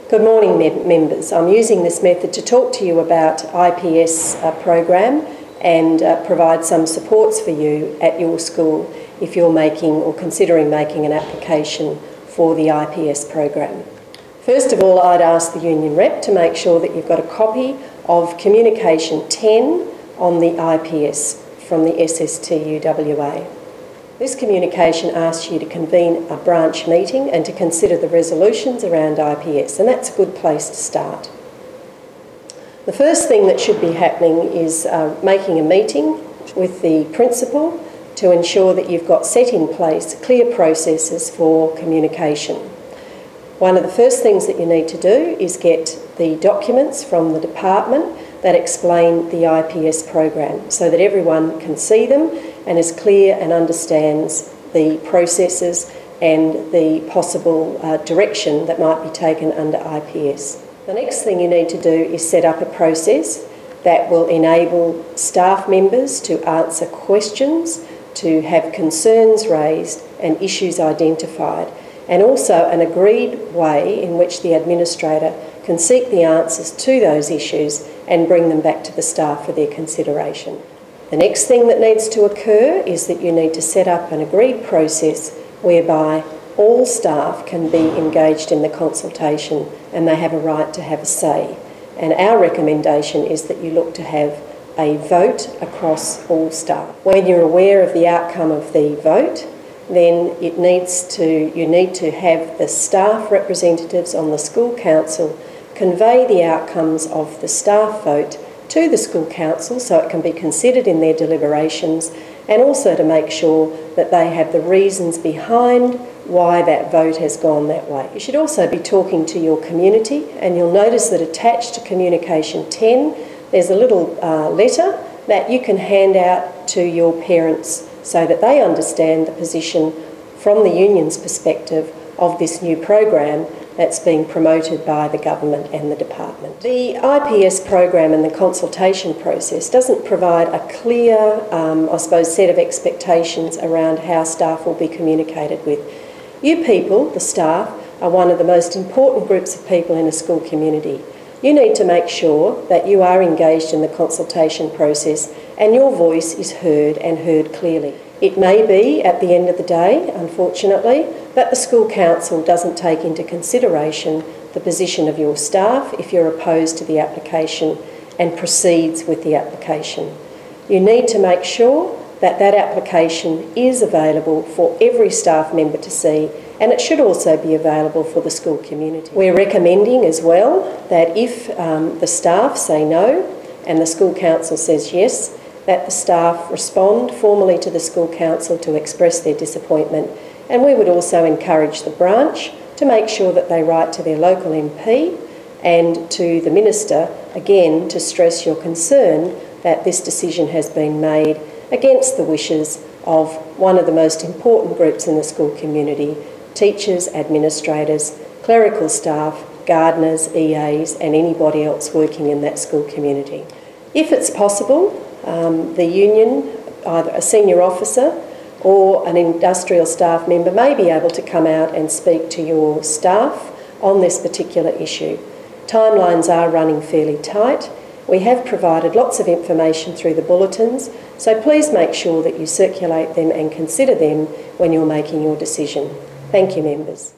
Good morning, members. I'm using this method to talk to you about IPS program and provide some supports for you at your school if you're making or considering making an application for the IPS program. First of all, I'd ask the union rep to make sure that you've got a copy of Communication 10 on the IPS from the SSTUWA. This communication asks you to convene a branch meeting and to consider the resolutions around IPS, and that's a good place to start. The first thing that should be happening is making a meeting with the principal to ensure that you've got set in place clear processes for communication. One of the first things that you need to do is get the documents from the department that explain the IPS program so that everyone can see them and is clear and understands the processes and the possible direction that might be taken under IPS. The next thing you need to do is set up a process that will enable staff members to answer questions, to have concerns raised and issues identified, and also an agreed way in which the administrator can seek the answers to those issues and bring them back to the staff for their consideration. The next thing that needs to occur is that you need to set up an agreed process whereby all staff can be engaged in the consultation and they have a right to have a say. And our recommendation is that you look to have a vote across all staff. When you're aware of the outcome of the vote, then you need to have the staff representatives on the school council convey the outcomes of the staff vote to the school council so it can be considered in their deliberations, and also to make sure that they have the reasons behind why that vote has gone that way. You should also be talking to your community, and you'll notice that attached to Communication 10 there's a little letter that you can hand out to your parents so that they understand the position from the union's perspective of this new program that's being promoted by the government and the department. The IPS program and the consultation process doesn't provide a clear, set of expectations around how staff will be communicated with. You people, the staff, are one of the most important groups of people in a school community. You need to make sure that you are engaged in the consultation process and your voice is heard and heard clearly. It may be, at the end of the day, unfortunately, that the school council doesn't take into consideration the position of your staff if you're opposed to the application and proceeds with the application. You need to make sure that that application is available for every staff member to see, and it should also be available for the school community. We're recommending as well that if the staff say no and the school council says yes, that the staff respond formally to the school council to express their disappointment, and we would also encourage the branch to make sure that they write to their local MP and to the minister, again, to stress your concern that this decision has been made against the wishes of one of the most important groups in the school community: teachers, administrators, clerical staff, gardeners, EAs, and anybody else working in that school community. If it's possible, the union, either a senior officer or an industrial staff member, may be able to come out and speak to your staff on this particular issue. Timelines are running fairly tight. We have provided lots of information through the bulletins, so please make sure that you circulate them and consider them when you're making your decision. Thank you, members.